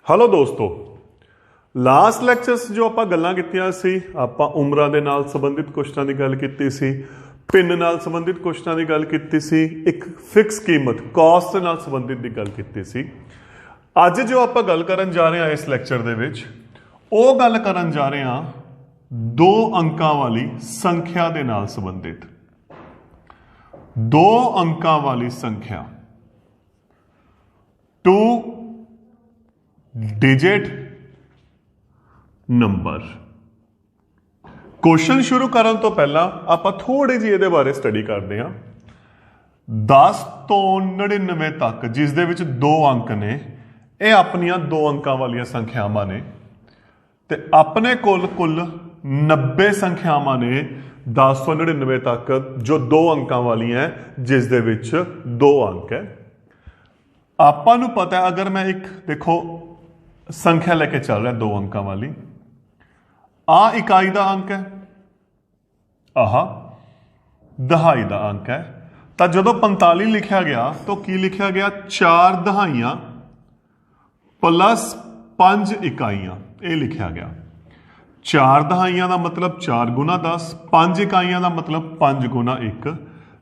Hello दोस्तों, last lectures जो ਆਪਾਂ ਗੱਲਾਂ ਕੀਤੀਆਂ ਸੀ, ਆਪਾਂ ਉਮਰਾਂ ਦੇ ਨਾਲ ਸੰਬੰਧਿਤ ਕੁਐਸਚਨਾਂ ਦੀ ਗੱਲ ਕੀਤੀ ਸੀ, ਪਿੰਨ ਨਾਲ ਸੰਬੰਧਿਤ ਕੁਐਸਚਨਾਂ ਦੀ ਗੱਲ ਕੀਤੀ ਸੀ, ਇੱਕ ਫਿਕਸ ਕੀਮਤ ਕਾਸਟ ਨਾਲ ਸੰਬੰਧਿਤ ਦੀ ਗੱਲ ਕੀਤੀ ਸੀ। ਅੱਜ ਜੋ ਆਪਾਂ ਗੱਲ ਕਰਨ ਜਾ ਰਹੇ ਹਾਂ ਇਸ ਲੈਕਚਰ ਦੇ ਵਿੱਚ, ਉਹ ਗੱਲ ਕਰਨ ਜਾ ਰਹੇ ਹਾਂ ਦੋ ਅੰਕਾਂ ਵਾਲੀ ਸੰਖਿਆ ਦੇ ਨਾਲ ਸੰਬੰਧਿਤ। ਦੋ ਅੰਕਾਂ ਵਾਲੀ ਸੰਖਿਆ, 2 डिजिट नंबर। क्वेश्चन शुरू करने तो पहला आप थोड़ी जी ये बारे स्टडी करते हैं। 10 तो 99 तक जिस दे विच दो अंक ने, ये अपनियां दो अंकां वालियां संख्यावां ने, ते अपने कोल कुल 90 संख्यावां ने 10 तो 99 तक जो दो अंकां वाली हैं जिस दे विच दो अंक है। आपां नूं पता है, अगर मैं एक देखो संख्या लेके चल रहा है दो अंकों वाली, आ इकाई का अंक है, आह दहाई का अंक है, तो जो 45 लिखा गया तो की लिखा गया 4 दहाइयां प्लस 5 इकाइयां, ये लिखा गया। 4 दहाइयां का मतलब 4 गुना 10, 5 इकाइयां का मतलब 5 गुना 1,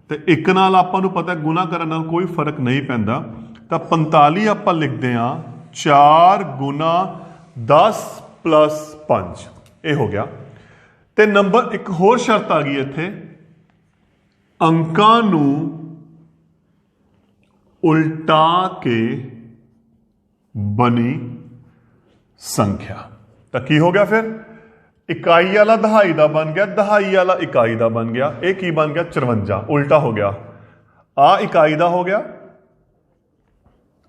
तो एक नाल आपां नूं पता गुना करन नाल कोई फर्क नहीं पैंदा, तो 45 आपां लिखते हैं 4 गुना 10 प्लस 5, ये हो गया। ते नंबर एक होर शर्त आ गई इत्थे, अंकां नूं उल्टा के बनी संख्या। तो की हो गया फिर, इकाई वाला दहाई का बन गया, दहाई वाला इकाई का बन गया, ये की बन गया 54, उल्टा हो गया। आ इकाई का हो गया,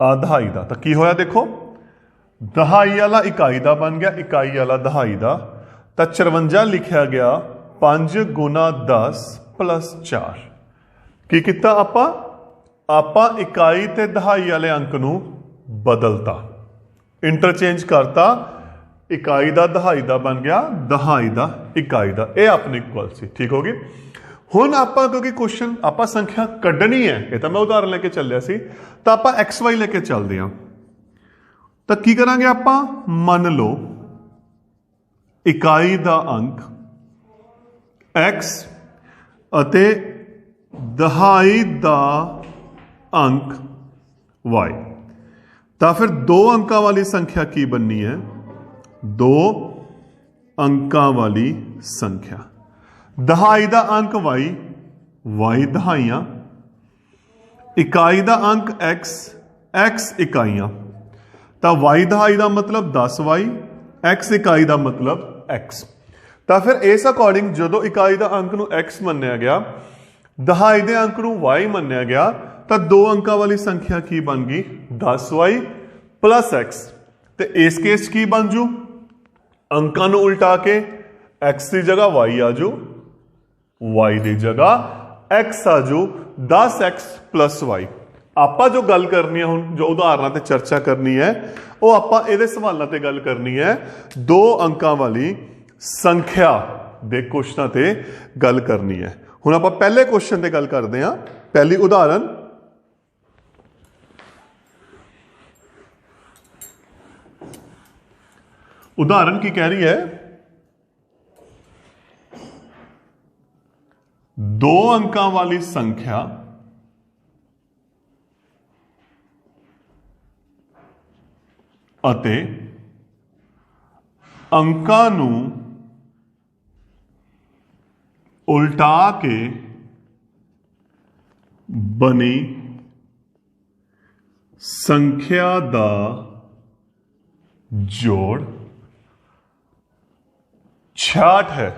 आ दहाई का, तो की होया देखो, दहाई वाला इकाई का बन गया, इकाई वाला दहाई का, तो 54 लिखा गया 5 गुना 10 प्लस 4। की किता आपां इकाई ते दहाई वाले अंक नूं बदलता, इंटरचेंज करता, इकाई का दहाई का बन गया, दहाई का इकाई का, यह अपनी इक्वल सी। ठीक होगी। हुण आपां क्योंकि क्वेश्चन आपां संख्या कढ़नी है, ये तो मैं उदाहरण लेके चलिया सी, तो आपां एक्स वाई लेके चलते हैं। तो की करांगे आपां, मन लो इकाई का अंक x अते दहाई का अंक y, तो फिर दो अंकों वाली संख्या की बननी है, दो अंकों वाली संख्या। दहाई का अंक y, y दहाइयां, इकाई का अंक x, x इकाइयां, तो y दहाई का मतलब 10y, x इकाई का मतलब x। तो फिर इस अकॉर्डिंग जो इकाई का अंक नूं x मन्निया गया, दहाई के अंक नूं y मन्निया गया, तो दो अंकों वाली संख्या की बन गई 10y प्लस x। तो इस केस की बन जू, अंकों नूं उल्टा के x की जगह y आजू, y की जगह x आजू, 10x प्लस y। आपां जो गल करनी है हुण, जो उदाहरणों ते चर्चा करनी है, वो आपां इहदे सवालों ते गल करनी है, दो अंकों वाली संख्या दे क्वेश्चनां ते गल करनी है। हुण आपां पहले क्वेश्चन ते गल करते हैं। पहली उदाहरण, उदाहरण की कह रही है, दो अंकों वाली संख्या अते अंकां नूं उल्टा के बनी संख्या दा जोड़ 66 है,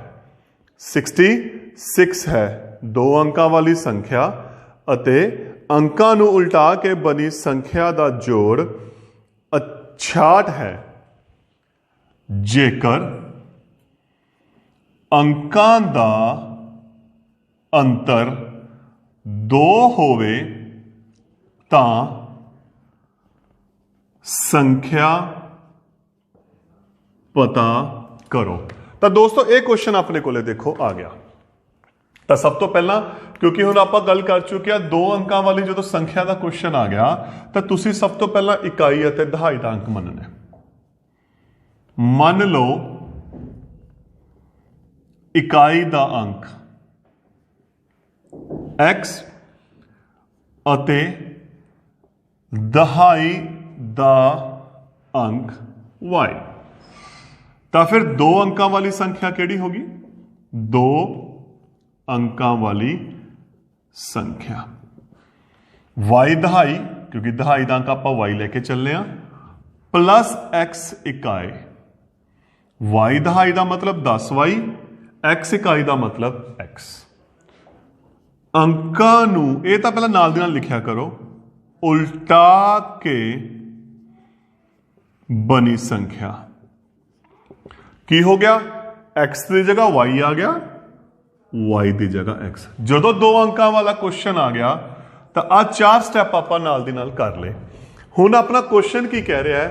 66 है। दो अंकों वाली संख्या अते अंकां नूं उल्टा के बनी संख्या दा जोड़ 66 है, जेकर अंकां दा अंतर 2 होवे तां संख्या पता करो। तो दोस्तों ये क्वेश्चन अपने को देखो आ गया। तो सब तो पहला, क्योंकि हुण आपां गल कर चुके हैं दो अंकों वाली जो संख्या का क्वेश्चन आ गया, तो तुसीं सब तो पहला इकाई अते दहाई का अंक मनना। ਮੰਨ ਲਓ ਇਕਾਈ ਦਾ ਅੰਕ x ਅਤੇ ਦਹਾਈ ਦਾ ਅੰਕ y। ਤਾਂ ਫਿਰ ਦੋ ਅੰਕਾਂ ਵਾਲੀ ਸੰख्या ਕਿਹੜੀ ਹੋਗੀ? ਦੋ अंकों वाली संख्या। y दहाई, क्योंकि दहाई का अंक आप y लेके चलने प्लस x इकाई। y दहाई का मतलब 10y, x इकाई का मतलब x। अंकां नूं ये तो पहला नाल दी नाल लिखिया करो, उल्टा के बनी संख्या। की हो गया? x की जगह y आ गया, y की जगह x। जो दो अंकों वाला क्वेश्चन आ गया तो आ चार स्टैप आप नाल दी नाल कर ले। हुण अपना क्वेश्चन की कह रहा है?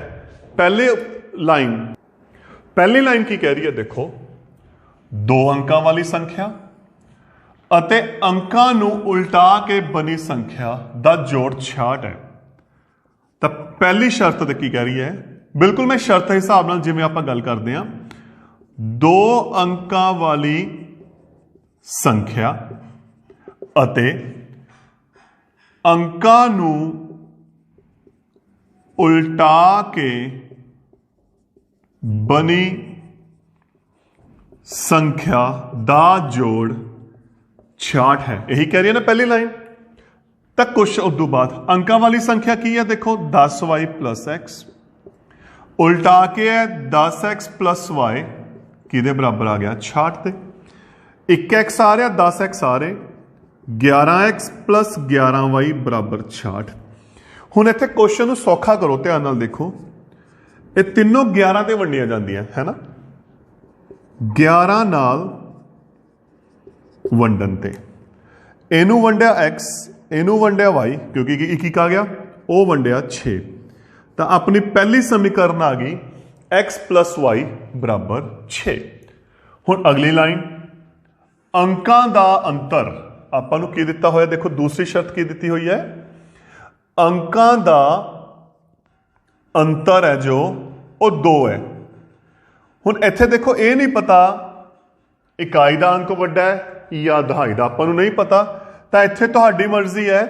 पहली लाइन की कह रही है? देखो, दो अंकों वाली संख्या अते अंकां नूं उल्टा के बनी संख्या दा जोड़ 66 है। तो पहली शर्त की कह रही है? बिल्कुल मैं शर्त के हिसाब नाल जिवें आपां गल करदे हां, दो अंकों वाली संख्या अते अंकां नूं उल्टा के बनी संख्या दा जोड़ 66 है। यही कह रही है ना पहली लाइन। तक कुछ उदू बाद अंकां वाली संख्या की है? देखो 10y प्लस एक्स, उल्टा के है 10x प्लस वाई, किहदे बराबर आ गया? 66 ते। 1x आ रहा, 10x आ रहे, 11x प्लस 11y बराबर 66। हुण इत्थे क्वेश्चन नूं सौखा करो, ध्यान नाल देखो, ये तीनों 11 ते वंडियां जांदियां है ना। 11 नाल वंडन ते इनू वंडिया x, इनू वंडिया y, क्योंकि एक आ गया, वो वंडिया 6। तो अपनी पहली समीकरण आ गई x प्लस वाई बराबर 6। हुण अगली लाइन, अंकां दा अंतर आपां नूं की दिता होया? देखो दूसरी शर्त की दी हुई है? अंकां दा अंतर है जो वो 2 है। हुण इत्थे देखो ये नहीं पता इकाई दा अंक वड्डा है या दहाई दा, आपां नूं नहीं पता। तो इत्थे तुहाडी मर्जी है,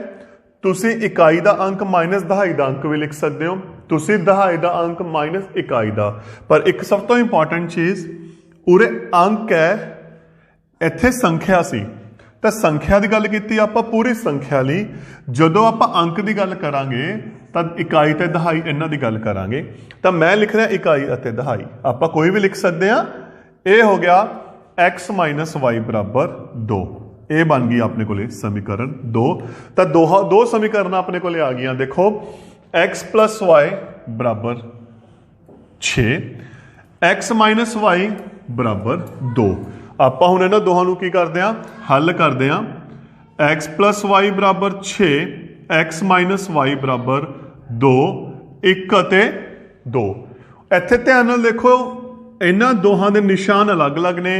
तुसी इकाई दा अंक माइनस दहाई दा अंक भी लिख सकते हो, तुसी दहाई दा अंक माइनस इकाई दा। पर एक सब तो इंपॉर्टेंट चीज़, उरे अंक है, इत्थे संख्या सी, तो संख्या की गल की आपां पूरी संख्या लई। जदों आपां अंक की गल करांगे तो इकाई ते दहाई इन्हां दी गल करांगे। तो मैं लिख रहा इकाई अते दहाई, आपां कोई भी लिख सकते हैं। ये हो गया x माइनस वाई बराबर 2। ये बन गई अपने को समीकरण 2। तो दो समीकरण अपने को आ गई। देखो x प्लस वाई बराबर 6, x माइनस वाई बराबर 2। आप हुण इन्हां दोहां नूं की करदे हां? हल करदे हां। x प्लस वाई बराबर 6, x माइनस वाई बराबर 2, 1 अते 2। इत्थे ध्यान नाल देखो, इन्हां दोहां दे निशान अलग अलग ने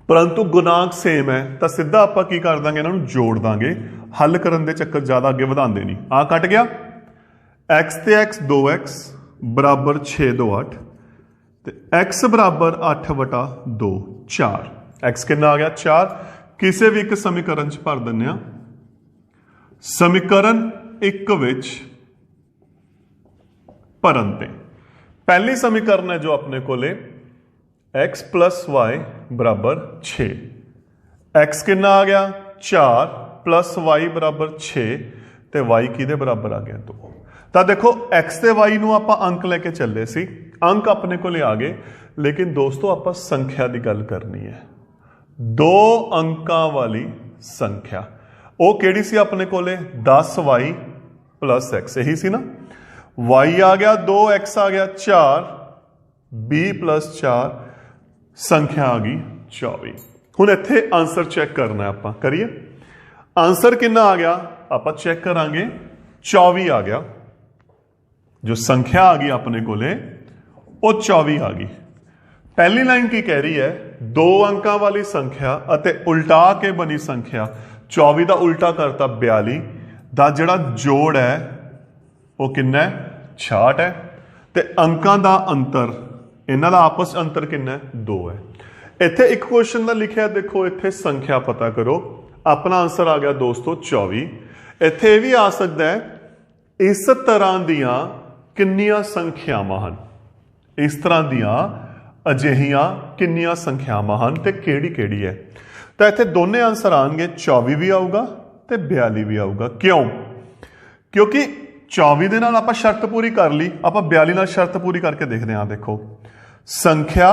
परंतु गुणांक सेम है। तो सीधा आप की कर देंगे, इन्हों जोड़ देंगे। हल करने के चक्कर ज़्यादा अगे बढ़ाते नहीं। आ कट गया, x ते x 2x बराबर 6 2 8, तो x बराबर 8 बटा 2 4। x कितना आ गया? 4। किसी भी एक समीकरण च भर दें। समीकरण 1 विच भरन ते पहली समीकरण है जो अपने को x प्लस वाई बराबर 6, x कितना आ गया? 4 प्लस वाई बराबर 6, तो y किहदे बराबर आ गया? 2। तो देखो x ते y नूं आपां अंक लेके चले सी, अंक अपने को आ गए, लेकिन दोस्तों आपां संख्या की गल करनी है। दो अंकां वाली संख्या वो किहड़ी सी अपने को? 10y प्लस x, यही सी ना। y आ गया 2, x आ गया 4, b प्लस 4, संख्या आ गई 24। हुण इत्थे आंसर चेक करना है, आपां करिए। आंसर कितना आ गया? आपां चेक करांगे, 24 आ गया। जो संख्या आ गई अपने को वो 24 आ गई। पहली लाइन की कह रही है? दो अंकों वाली संख्या अते उल्टा के बनी संख्या। 24 का उल्टा करता 42, दा जिहड़ा जोड़ है वो कितना है? 66 है। ते अंकां दा अंतर इन्हां दा आपस च अंतर कितना है 2 है। इत्थे एक क्वेश्चन का लिखा देखो, इत्थे संख्या पता करो, अपना आंसर आ गया दोस्तों 24। इत्थे यह भी आ सकता है इस तरह दियां किन्नियां संख्यावां हन, इस तरह दियां अजिहियां किन्नियां संख्यावां हन ते केड़ी केड़ी है। तो इत्थे दोने आंसर आएंगे, 24 भी आऊगा ते 42 भी आऊगा। क्यों? क्योंकि 24 दे नाल आपां शर्त पूरी कर ली, आपां 42 नाल शर्त पूरी करके देखते हैं। देखो संख्या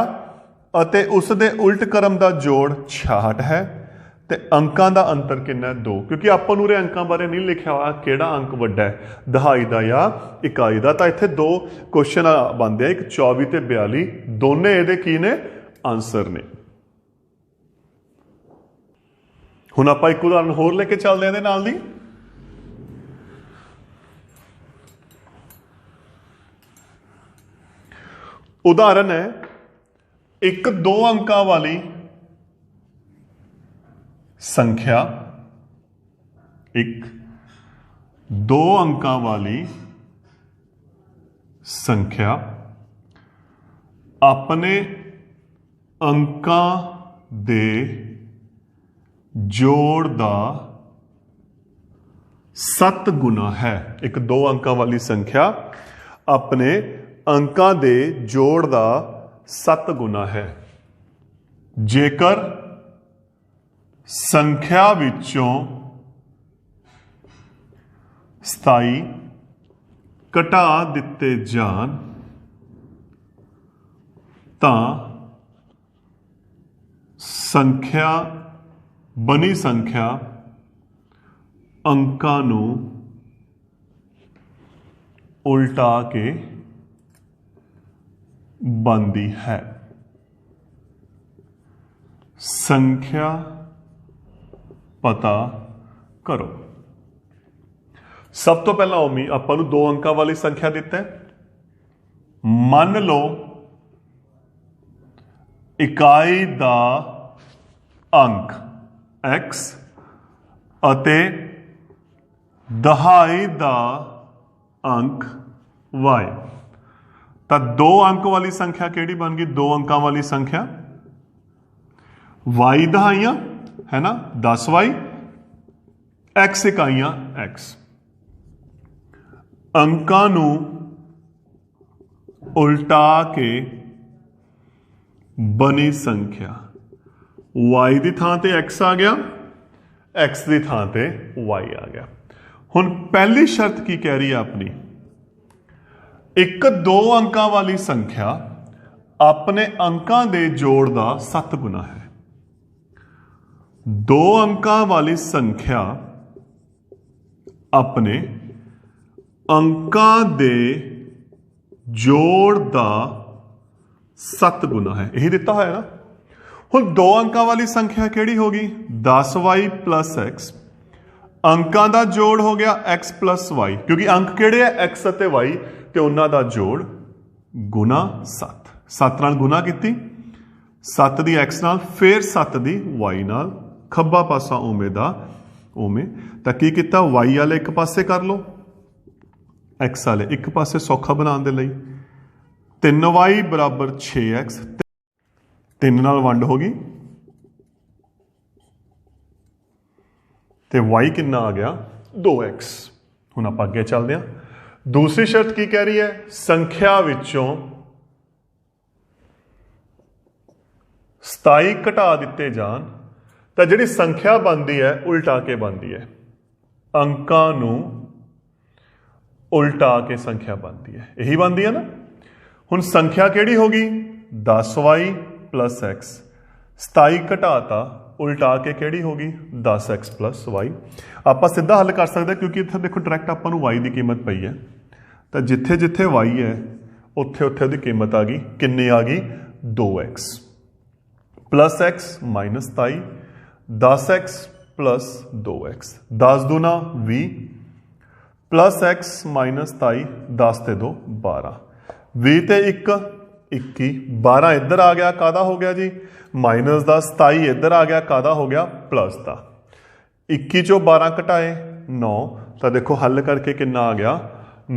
अते उस दे उल्ट क्रम का जोड़ 66 है ते अंकां दा अंतर कितना है 2, क्योंकि आपां नूं अंकां बारे नहीं लिखा हुआ किहड़ा अंक वड्डा है, दहाई दा या इकाई दा। तो इत्थे 2 क्वेश्चन बनते हैं, एक 24 ते 42, दोने इहदे की ने आंसर ने। हुण आपां एक उदाहरण होर लेके चलदे इहदे नाल दी। उदाहरण है एक 2 अंकां वाली संख्या, एक 2 अंकां वाली संख्या अपने अंकां दे जोड़ दा 7 गुना है। एक 2 अंकां वाली संख्या अपने अंकां दे जोड़ दा 7 गुना है जेकर संख्या विचों 27 घटा दिते जान तां संख्या बनी संख्या अंकां नूं उल्टा के बनती है। संख्या पता करो। सब तो पहला ओमी आपां नूं 2 अंकां वाली संख्या दिता है। मान लो इकाई दा अंक x अते दहाई दा अंक y। तो 2 अंक वाली संख्या केड़ी बन गई? 2 अंकां वाली संख्या y दहाइयां है ना 10y, x इकाइयां x। अंकां नूं उल्टा के बनी संख्या y दी थां ते x आ गया, x दी थां ते y आ गया। हुण पहली शर्त की कह रही है अपनी, एक 2 अंकां वाली संख्या अपने अंकां दे जोड़ दा 7 गुना है। 2 अंकां वाली संख्या अपने अंकां दे जोड़ दा 7 गुना है, यही दिता होया ना। हुण 2 अंकां वाली संख्या केड़ी होगी? 10y plus x। अंकां दा जोड़ हो गया x प्लस y, क्योंकि अंक केड़े है x अते y, ते उन्हां दा जोड़ गुना 7। 7 नाल गुना कीती, 7 दी x नाल, फिर 7 दी y नाल, खब्बा पासा उमें दा उमें। तां की कीता? y वाले एक पासे कर लो, x वाले एक पासे सौखा बनाने दे लई। 3y बराबर 6x, 3 नाल वंड हो गई ते y कितना आ गया 2x। हुण आपां अगे चलदे हां। दूसरी शर्त की कह रही है? संख्या विचों 27 घटा दिते जान तां जिहड़ी संख्या बनती है उल्टा के बनती है, अंकां नूं उल्टा के संख्या बनती है, यही बनती है ना। हुण संख्या केड़ी होगी? 10y plus x। 27 घटाता उल्टा के केड़ी होगी? 10x plus y। आपां सीधा हल कर सकते, क्योंकि इत्थे देखो डायरैक्ट आपां नूं y की कीमत पई है, तो जिथे जिथे y है उत्थे उत्थे दी कीमत आ गई, किन्नी आ गई? 2x plus x minus 27, 10x plus 2x, 10 दूना 20 प्लस x माइनस 27, 10 ते 2 12, 20 ते 1 21, 12 इधर आ गया, कादा हो गया जी माइनस का, 27 इधर आ गया, कादा हो गया प्लस का। 21 चो 12 घटाए 9, तो देखो हल करके कितना आ गया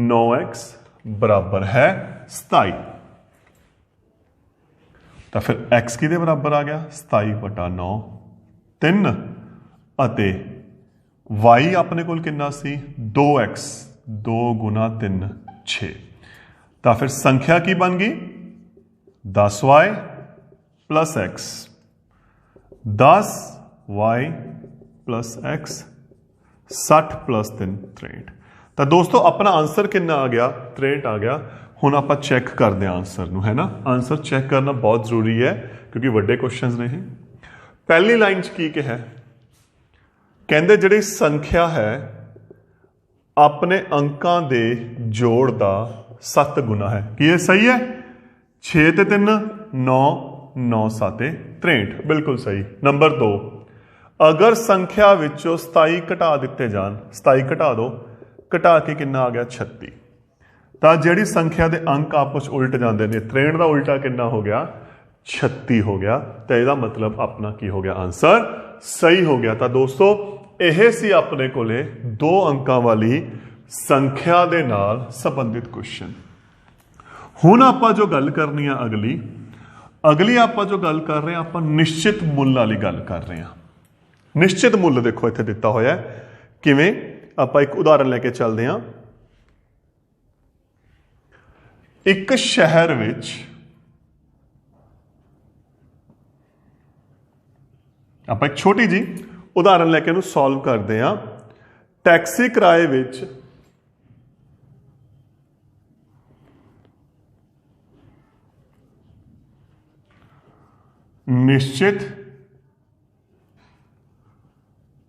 9x बराबर है 27। ਤਾਂ ਫਿਰ x ਕਿਹਦੇ ਬਰਾਬਰ ਆ ਗਿਆ 27/9 3 ਅਤੇ y ਆਪਣੇ ਕੋਲ ਕਿੰਨਾ ਸੀ 2x 2 ਗੁਣਾ 3 6 ਤਾਂ ਫਿਰ ਸੰਖਿਆ ਕੀ ਬਣ ਗਈ 10y plus x 10y plus x 60 plus 3 63 ਤਾਂ ਦੋਸਤੋ ਆਪਣਾ ਆਨਸਰ ਕਿੰਨਾ ਆ ਗਿਆ 63 ਆ ਗਿਆ। ਹੁਣ ਆਪਾਂ ਚੈੱਕ ਕਰਦੇ ਹਾਂ ਆਨਸਰ ਨੂੰ ਹੈ ਨਾ। ਆਨਸਰ ਚੈੱਕ ਕਰਨਾ ਬਹੁਤ ਜ਼ਰੂਰੀ ਹੈ ਕਿਉਂਕਿ ਵੱਡੇ ਕੁਐਸਚਨਸ ਨੇ ਇਹ। ਪਹਿਲੀ ਲਾਈਨ 'ਚ ਕੀ ਕਿਹਾ ਕਹਿੰਦੇ ਜਿਹੜੀ ਸੰਖਿਆ ਹੈ ਆਪਣੇ ਅੰਕਾਂ ਦੇ ਜੋੜ ਦਾ 7 ਗੁਣਾ ਹੈ। ਕੀ ਇਹ ਸਹੀ ਹੈ 6 ਤੇ 3 9 9 7 63 ਬਿਲਕੁਲ ਸਹੀ। ਨੰਬਰ 2 ਅਗਰ ਸੰਖਿਆ ਵਿੱਚੋਂ 27 ਘਟਾ ਦਿੱਤੇ ਜਾਣ 27 ਘਟਾ ਦਿਓ ਘਟਾ ਕੇ ਕਿੰਨਾ ਆ ਗਿਆ 36 ਤਾਂ ਜਿਹੜੀ ਸੰਖਿਆ ਦੇ ਅੰਕ ਆਪਸ 'ਚ ਉਲਟ ਜਾਂਦੇ ਨੇ 63 ਦਾ ਉਲਟਾ ਕਿੰਨਾ ਹੋ ਗਿਆ 36 ਹੋ ਗਿਆ। ਤਾਂ ਇਹਦਾ ਮਤਲਬ ਆਪਣਾ ਕੀ ਹੋ ਗਿਆ ਆਨਸਰ ਸਹੀ ਹੋ ਗਿਆ। ਤਾਂ ਦੋਸਤੋ ਇਹ ਸੀ ਆਪਣੇ ਕੋਲੇ 2 ਅੰਕਾਂ ਵਾਲੀ ਸੰਖਿਆ ਦੇ ਨਾਲ ਸੰਬੰਧਿਤ ਕੁਐਸਚਨ। ਹੁਣ ਆਪਾਂ ਜੋ ਗੱਲ ਕਰਨੀ ਆ ਅਗਲੀ ਆਪਾਂ ਜੋ ਗੱਲ ਕਰ ਰਹੇ ਹਾਂ ਆਪਾਂ ਨਿਸ਼ਚਿਤ ਮੁੱਲ ਵਾਲੀ ਗੱਲ ਕਰ ਰਹੇ ਹਾਂ। ਨਿਸ਼ਚਿਤ ਮੁੱਲ ਦੇਖੋ ਇੱਥੇ ਦਿੱਤਾ ਹੋਇਆ ਹੈ ਕਿਵੇਂ ਆਪਾਂ ਇੱਕ ਉਦਾਹਰਨ ਲੈ ਕੇ ਚੱਲਦੇ ਹਾਂ। ਇੱਕ ਸ਼ਹਿਰ ਵਿੱਚ ਆਪਾਂ ਇੱਕ ਛੋਟੀ ਜੀ ਉਦਾਹਰਨ ਲੈ ਕੇ ਇਹਨੂੰ ਸੋਲਵ ਕਰਦੇ ਹਾਂ। ਟੈਕਸੀ ਕਿਰਾਏ ਵਿੱਚ ਨਿਸ਼ਚਿਤ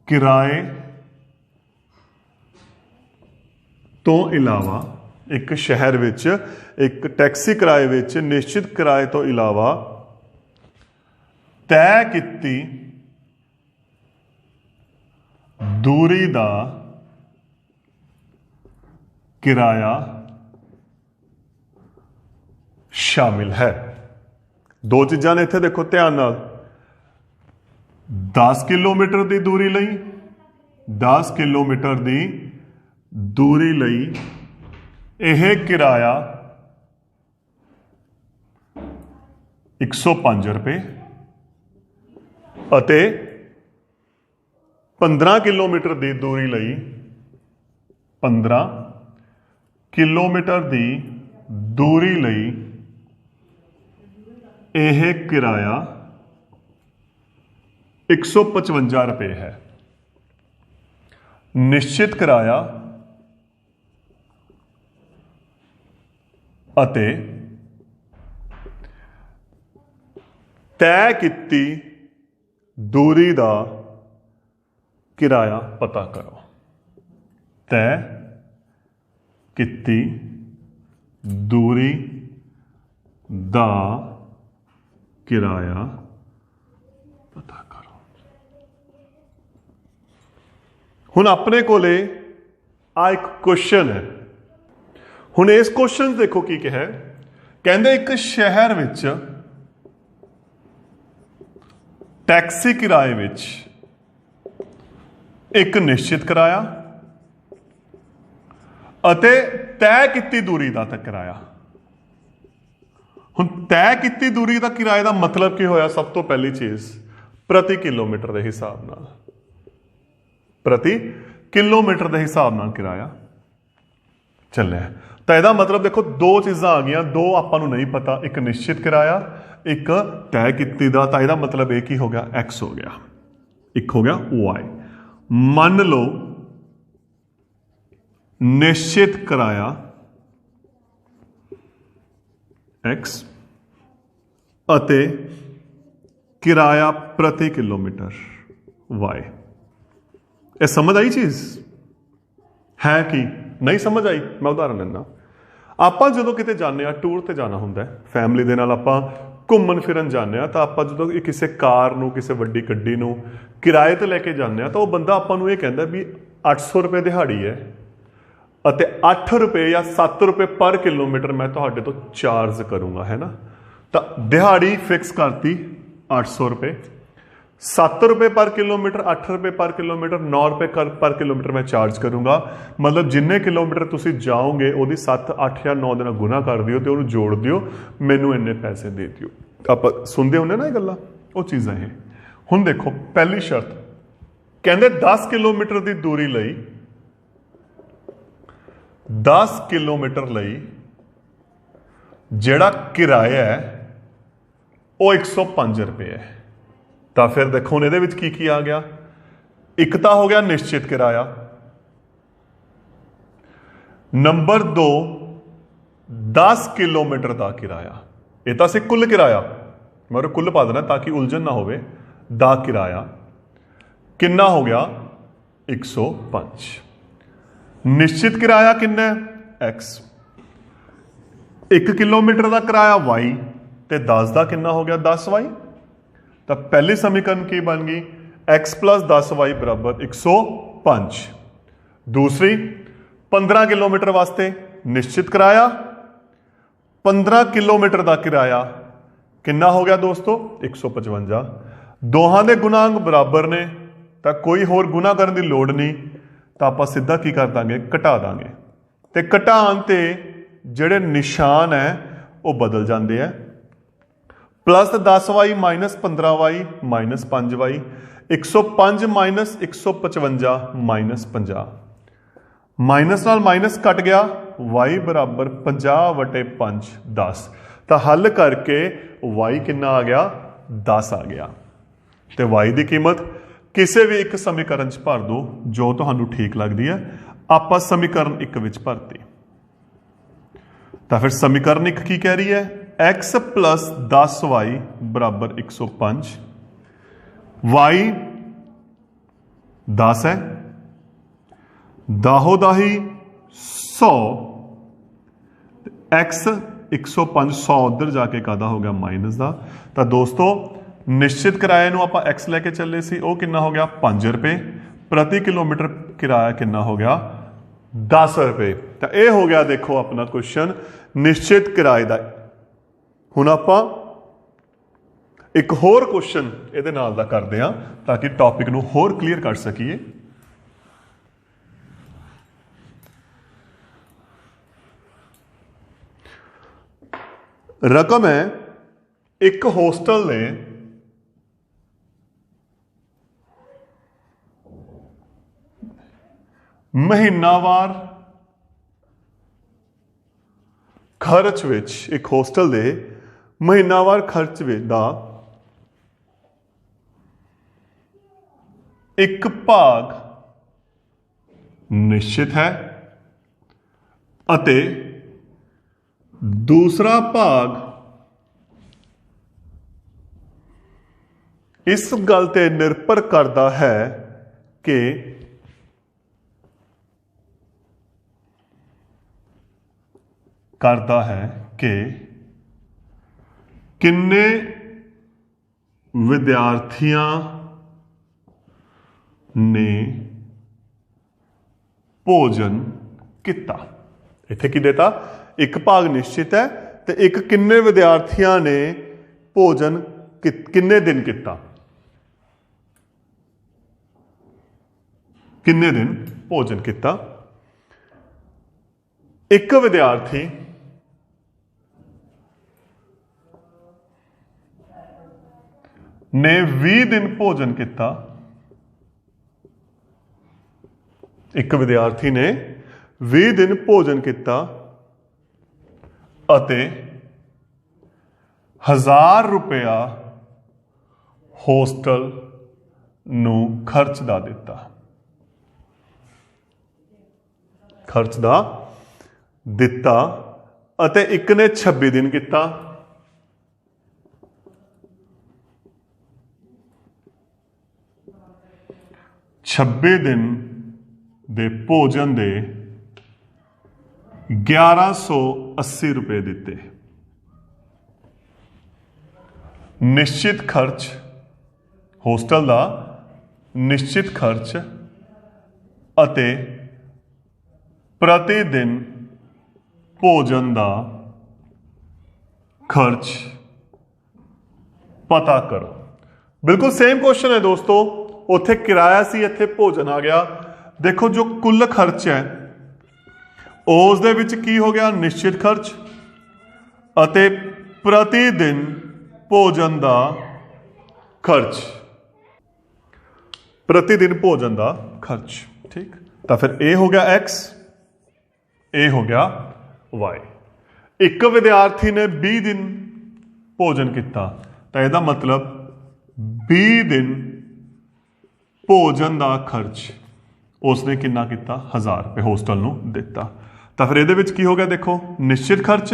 ਕਿਰਾਏ ਤੋਂ ਇਲਾਵਾ ਇੱਕ ਸ਼ਹਿਰ ਵਿੱਚ ਇੱਕ ਟੈਕਸੀ ਕਿਰਾਏ ਵਿੱਚ ਨਿਸ਼ਚਿਤ ਕਿਰਾਏ ਤੋਂ ਇਲਾਵਾ ਤੈਅ ਕੀਤੀ ਦੂਰੀ ਦਾ ਕਿਰਾਇਆ ਸ਼ਾਮਿਲ ਹੈ। 2 ਚੀਜ਼ਾਂ ਨੇ ਇੱਥੇ ਦੇਖੋ ਧਿਆਨ ਨਾਲ 10 ਕਿਲੋਮੀਟਰ ਦੀ ਦੂਰੀ ਲਈ 10 ਕਿਲੋਮੀਟਰ ਦੀ ਦੂਰੀ ਲਈ ਇਹ ਕਿਰਾਇਆ 105 ਰੁਪਏ ਅਤੇ 15 ਕਿਲੋਮੀਟਰ ਦੀ ਦੂਰੀ ਲਈ 15 ਕਿਲੋਮੀਟਰ ਦੀ ਦੂਰੀ ਲਈ ਇਹ ਕਿਰਾਇਆ 155 ਰੁਪਏ ਹੈ। ਨਿਸ਼ਚਿਤ ਕਿਰਾਇਆ ਅਤੇ ਤੈਅ ਕੀਤੀ ਦੂਰੀ ਦਾ ਕਿਰਾਇਆ ਪਤਾ ਕਰੋ। ਤੈਅ ਕੀਤੀ ਦੂਰੀ ਦਾ ਕਿਰਾਇਆ ਪਤਾ ਕਰੋ। ਹੁਣ ਆਪਣੇ ਕੋਲੇ ਆ ਇੱਕ ਕੁਐਸਚਨ ਹੈ। ਹੁਣ ਇਸ ਕੁਐਸਚਨ ਦੇਖੋ ਕੀ ਕਿਹਾ ਕਹਿੰਦੇ ਇੱਕ ਸ਼ਹਿਰ ਵਿੱਚ ਟੈਕਸੀ ਕਿਰਾਏ ਵਿੱਚ ਇੱਕ ਨਿਸ਼ਚਿਤ ਕਿਰਾਇਆ ਅਤੇ ਤੈਅ ਕੀਤੀ ਦੂਰੀ ਦਾ ਕਿਰਾਇਆ। ਹੁਣ ਤੈਅ ਕੀਤੀ ਦੂਰੀ ਦਾ ਕਿਰਾਏ ਦਾ ਮਤਲਬ ਕੀ ਹੋਇਆ ਸਭ ਤੋਂ ਪਹਿਲੀ ਚੀਜ਼ ਪ੍ਰਤੀ ਕਿਲੋਮੀਟਰ ਦੇ ਹਿਸਾਬ ਨਾਲ ਪ੍ਰਤੀ ਕਿਲੋਮੀਟਰ ਦੇ ਹਿਸਾਬ ਨਾਲ ਕਿਰਾਇਆ ਚੱਲਿਆ। ਤਾਂ ਇਹਦਾ ਮਤਲਬ ਦੇਖੋ 2 ਚੀਜ਼ਾਂ ਆ ਗਈਆਂ। 2 ਆਪਾਂ ਨੂੰ ਨਹੀਂ ਪਤਾ ਇੱਕ ਨਿਸ਼ਚਿਤ ਕਿਰਾਇਆ ਇੱਕ ਤੈਅ ਕੀਤੀ ਦਾ। ਤਾਂ ਇਹਦਾ ਮਤਲਬ ਇਹ ਕੀ ਹੋ ਗਿਆ x ਹੋ ਗਿਆ ਇੱਕ ਹੋ ਗਿਆ y। ਮੰਨ ਲਓ ਨਿਸ਼ਚਿਤ ਕਿਰਾਇਆ x ਅਤੇ ਕਿਰਾਇਆ ਪ੍ਰਤੀ ਕਿਲੋਮੀਟਰ y। ਇਹ ਸਮਝ ਆਈ ਚੀਜ਼ ਹੈ ਕਿ ਨਹੀਂ ਸਮਝ ਆਈ? ਮੈਂ ਉਦਾਹਰਨ ਲੈਂਦਾ। ਆਪਾਂ ਜਦੋਂ ਕਿਤੇ ਜਾਂਦੇ ਆ ਟੂਰ ਤੇ ਜਾਣਾ ਹੁੰਦਾ ਫੈਮਿਲੀ ਦੇ ਨਾਲ ਆਪਾਂ ਘੁੰਮਣ ਫਿਰਨ ਜਾਂਦੇ ਆ ਤਾਂ ਆਪਾਂ ਜਦੋਂ ਕਿਸੇ ਕਾਰ ਨੂੰ ਕਿਸੇ ਵੱਡੀ ਗੱਡੀ ਨੂੰ ਕਿਰਾਏ ਤੇ ਲੈ ਕੇ ਜਾਂਦੇ ਆ ਤਾਂ ਉਹ ਬੰਦਾ ਆਪਾਂ ਨੂੰ ਇਹ ਕਹਿੰਦਾ ਵੀ 800 ਰੁਪਏ ਦਿਹਾੜੀ ਹੈ ਅਤੇ 8 ਰੁਪਏ ਜਾਂ 7 ਰੁਪਏ ਪਰ ਕਿਲੋਮੀਟਰ ਮੈਂ ਤੁਹਾਡੇ ਤੋਂ ਚਾਰਜ ਕਰੂੰਗਾ ਹੈ ਨਾ। ਤਾਂ ਦਿਹਾੜੀ ਫਿਕਸ ਕਰਤੀ 800 ਰੁਪਏ 7 ਰੁਪਏ ਪਰ ਕਿਲੋਮੀਟਰ 8 ਰੁਪਏ ਪਰ ਕਿਲੋਮੀਟਰ 9 ਰੁਪਏ ਪਰ ਕਿਲੋਮੀਟਰ ਮੈਂ ਚਾਰਜ ਕਰੂੰਗਾ। ਮਤਲਬ ਜਿੰਨੇ ਕਿਲੋਮੀਟਰ ਤੁਸੀਂ ਜਾਓਗੇ ਉਹਦੀ 7 8 ਜਾਂ 9 ਦੇ ਨਾਲ ਗੁਣਾ ਕਰ ਦਿਓ ਤੇ ਉਹਨੂੰ ਜੋੜ ਦਿਓ ਮੈਨੂੰ ਇੰਨੇ ਪੈਸੇ ਦੇ ਦਿਓ। आप सुनते होंगे ना ये गल्लां, वो चीज़ां ये। हुण देखो पहली शर्त कहंदे 10 किलोमीटर की दूरी लई 10 किलोमीटर लई जिहड़ा किराया है वो 105 रुपये है। तो फिर देखो हुण इहदे विच की आ गया, एक तो हो गया निश्चित किराया, नंबर 2 10 किलोमीटर का किराया, ये तो असीं कुल किराया मैं कुल पा देना ताकि उलझन ना होवे, दा किराया किन्ना हो गया 105। निश्चित किराया किन्ना है x, 1 किलोमीटर का किराया y ते 10 का किन्ना हो गया 10y। तो पहली समीकरण की बन गई x + 10y बराबर 105। दूसरी 15 किलोमीटर वास्ते निश्चित किराया, 15 किलोमीटर का किराया किन्ना हो गया दोस्तों 155। दोहां दे गुणांक बराबर ने तो कोई होर गुणा करने की लोड़ नहीं, तो आप सीधा की कर देंगे घटा देंगे, तो घटान ते जिहड़े निशान है वो बदल जाते हैं। Plus 10y minus 15y minus 5y, 105 minus 155 minus 50, minus नाल माइनस कट गया, y बराबर 50/5 10। तो हल करके y कितना आ गया 10 आ गया। तो y की कीमत किसी भी एक समीकरण च भर दो जो तुहानू ठीक लगती है। आप समीकरण एक विच भरती, तो फिर समीकरण एक की कह रही है x + 10y बराबर 105, y 10 है, दाहो दाही 100, x 105 100 उधर जाके कादा हो गया माइनस का। तो दोस्तों निश्चित किराए नूं आपां x लैके चले सी, वो कितना हो गया 5 रुपए, प्रति किलोमीटर किराया कितना हो गया 10 रुपए। तो यह हो गया देखो अपना क्वेश्चन निश्चित किराए का। हुण आपां एक होर क्वेश्चन इहदे नाल दा करदे हां ताकि टॉपिक नूं होर क्लीयर कर सकीए। रकम है एक होस्टल ने महीनावार खर्च विच, एक होस्टल दे महीनावार खर्च दा एक भाग निश्चित है अते दूसरा भाग इस गल ते निर्भर करता है कि किन्ने विद्यार्थियों ने भोजन किता। इत्थे की देता एक भाग निश्चित है तो एक किन्ने विद्यार्थियों ने भोजन किन्ने दिन किता, किन्ने दिन भोजन किता। एक विद्यार्थी ने 20 दिन भोजन किता, एक विद्यार्थी ने 20 दिन भोजन किता अते 1000 रुपया होस्टल नू खर्च दा दिता, खर्च दा दिता अते एक ने 26 दिन किता, छब्बे दिन दे भोजन दे 1180 रुपए दिते। निश्चित खर्च होस्टल का निश्चित खर्च अते प्रतिदिन भोजन का खर्च पता करो। बिल्कुल सेम क्वेश्चन है दोस्तों, उत्थे किराया सी, इत्थे भोजन आ गया। देखो जो कुल खर्च है उस दे विच की हो गया निश्चित खर्च अते प्रतिदिन ਭੋਜਨ ਦਾ ਖਰਚ, ਪ੍ਰਤੀ ਦਿਨ ਭੋਜਨ ਦਾ ਖਰਚ। ਠੀਕ, ਤਾਂ ਫਿਰ ਇਹ ਹੋ ਗਿਆ x, ਇਹ ਹੋ ਗਿਆ y। ਇੱਕ ਵਿਦਿਆਰਥੀ ਨੇ 20 ਦਿਨ ਭੋਜਨ ਕੀਤਾ, ਤਾਂ ਇਹਦਾ ਮਤਲਬ 20 ਦਿਨ ਭੋਜਨ ਦਾ ਖਰਚ ਉਸਨੇ ਕਿੰਨਾ ਕੀਤਾ, 1000 ਰੁਪਏ ਹੋਸਟਲ ਨੂੰ ਦਿੱਤਾ। ਤਾਂ ਫਿਰ ਇਹਦੇ ਵਿੱਚ ਕੀ ਹੋ ਗਿਆ, ਦੇਖੋ ਨਿਸ਼ਚਿਤ ਖਰਚ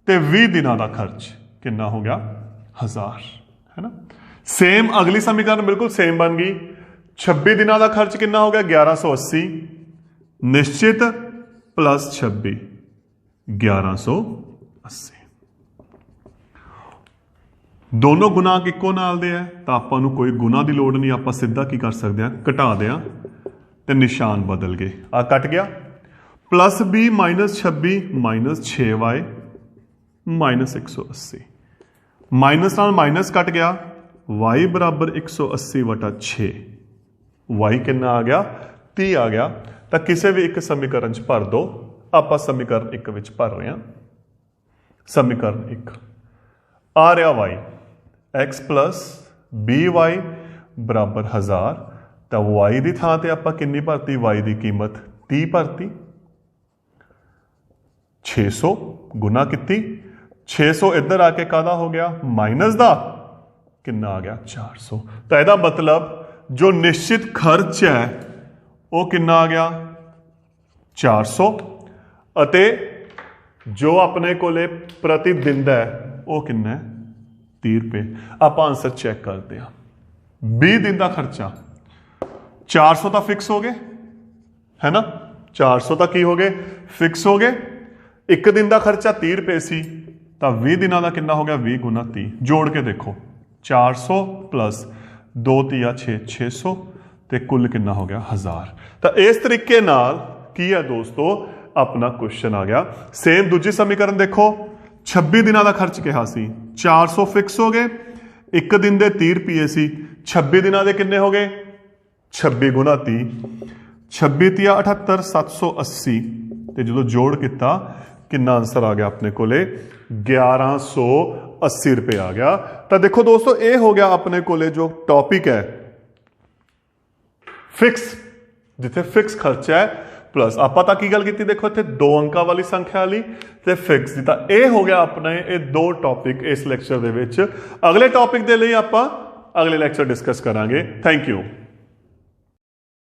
ਤੇ 20 ਦਿਨਾਂ ਦਾ ਖਰਚ ਕਿੰਨਾ ਹੋ ਗਿਆ, 1000, ਹੈ ਨਾ। ਸੇਮ ਅਗਲੀ ਸਮੀਕਰਨ ਬਿਲਕੁਲ ਸੇਮ ਬਣ ਗਈ। 26 ਦਿਨਾਂ ਦਾ ਖਰਚ ਕਿੰਨਾ ਹੋ ਗਿਆ, 1180, ਨਿਸ਼ਚਿਤ ਪਲੱਸ 26 1180। ਦੋਨੋਂ ਗੁਣਾਂਕ ਇੱਕੋ ਨਾਲ ਦੇ ਹੈ, ਤਾਂ ਆਪਾਂ ਨੂੰ ਕੋਈ ਗੁਣਾ ਦੀ ਲੋੜ ਨਹੀਂ, ਆਪਾਂ ਸਿੱਧਾ ਕੀ ਕਰ ਸਕਦੇ ਹਾਂ, ਘਟਾ ਦਿਆਂ ਤੇ ਨਿਸ਼ਾਨ ਬਦਲ ਗਏ, ਆ ਕੱਟ ਗਿਆ। Plus 20 minus 26 minus 6y minus 180, minus ਨਾਲ ਮਾਈਨਸ ਕੱਟ ਗਿਆ, y ਬਰਾਬਰ 180 ਵਟਾ 6, y ਕਿੰਨਾ ਆ ਗਿਆ, 30 ਆ ਗਿਆ। ਤਾਂ ਕਿਸੇ ਵੀ ਇੱਕ ਸਮੀਕਰਨ 'ਚ ਭਰ ਦੋ, ਆਪਾਂ ਸਮੀਕਰਨ 1 ਵਿੱਚ ਭਰ ਰਹੇ ਹਾਂ। ਸਮੀਕਰਨ 1 ਆ ਰਿਹਾ y x ਪਲੱਸ by ਬਰਾਬਰ 1000, ਤਾਂ y ਦੀ ਥਾਂ ਤੇ ਆਪਾਂ ਕਿੰਨੀ ਭਰਤੀ, y ਦੀ ਕੀਮਤ 30 ਭਰਤੀ, 600 ਗੁਣਾ ਕੀਤੀ, 600 ਇੱਧਰ ਆ ਕੇ ਕਾਹਦਾ ਹੋ ਗਿਆ, ਮਾਈਨਸ ਦਾ, ਕਿੰਨਾ ਆ ਗਿਆ, 400। ਤਾਂ ਇਹਦਾ ਮਤਲਬ ਜੋ ਨਿਸ਼ਚਿਤ ਖਰਚ ਹੈ ਉਹ ਕਿੰਨਾ ਆ ਗਿਆ, 400, ਅਤੇ ਜੋ ਆਪਣੇ ਕੋਲੇ ਪ੍ਰਤੀ ਦਿਨ ਦਾ ਹੈ ਉਹ ਕਿੰਨਾ ਹੈ, 30 ਰੁਪਏ। ਆਪਾਂ ਆਂਸਰ ਚੈੱਕ ਕਰਦੇ ਹਾਂ। 20 ਦਿਨ ਦਾ ਖਰਚਾ 400 ਤਾਂ ਫਿਕਸ ਹੋ ਗਏ, ਹੈ ਨਾ, 400 ਤਾਂ ਕੀ ਹੋ ਗਏ, ਫਿਕਸ ਹੋ ਗਏ। ਇੱਕ ਦਿਨ ਦਾ ਖਰਚਾ 30 ਰੁਪਏ ਸੀ, ਤਾਂ 20 ਦਿਨਾਂ ਦਾ ਕਿੰਨਾ ਹੋ ਗਿਆ, 20 ਗੁਣਾ 30, ਜੋੜ ਕੇ ਦੇਖੋ 400 ਪਲੱਸ 2 ਤੀਆ 6, 600, ਤੇ ਕੁੱਲ ਕਿੰਨਾ ਹੋ ਗਿਆ, 1000। ਤਾਂ ਇਸ ਤਰੀਕੇ ਨਾਲ ਕੀ ਹੈ ਦੋਸਤੋ, ਆਪਣਾ ਕੁਐਸਚਨ ਆ ਗਿਆ। ਸੇਮ ਦੂਜੀ ਸਮੀਕਰਨ ਦੇਖੋ, 26 ਦਿਨਾਂ ਦਾ ਖਰਚ ਕਿਹਾ ਸੀ, 400 ਫਿਕਸ ਹੋ ਗਏ, ਇੱਕ ਦਿਨ ਦੇ 30 ਰੁਪਏ ਸੀ, 26 ਦਿਨਾਂ ਦੇ ਕਿੰਨੇ ਹੋ ਗਏ, 26 ਗੁਣਾ 30, 26 ਤੀਆ 78, 780, ਤੇ ਜਦੋਂ ਜੋੜ ਕੀਤਾ ਕਿੰਨਾ ਆਂਸਰ ਆ ਗਿਆ ਆਪਣੇ ਕੋਲੇ, 1180 ਰੁਪਏ ਆ ਗਿਆ। ਤਾਂ ਦੇਖੋ ਦੋਸਤੋ, ਇਹ ਹੋ ਗਿਆ ਆਪਣੇ ਕੋਲੇ ਜੋ ਟੌਪਿਕ ਹੈ ਫਿਕਸ, ਜਿੱਥੇ ਫਿਕਸ ਖਰਚਾ ਹੈ ਪਲੱਸ ਆਪਾਂ ਤਾਂ ਕੀ ਗੱਲ ਕੀਤੀ, ਦੇਖੋ ਇੱਥੇ 2 ਅੰਕਾਂ ਵਾਲੀ ਸੰਖਿਆ ਵਾਲੀ ਤੇ ਫਿਕਸ ਦੀ। ਤਾਂ ਇਹ ਹੋ ਗਿਆ ਆਪਣੇ ਇਹ 2 ਟੌਪਿਕ ਇਸ ਲੈਕਚਰ ਦੇ ਵਿੱਚ। ਅਗਲੇ ਟੌਪਿਕ ਦੇ ਲਈ ਆਪਾਂ ਅਗਲੇ ਲੈਕਚਰ ਡਿਸਕਸ ਕਰਾਂਗੇ। Thank you.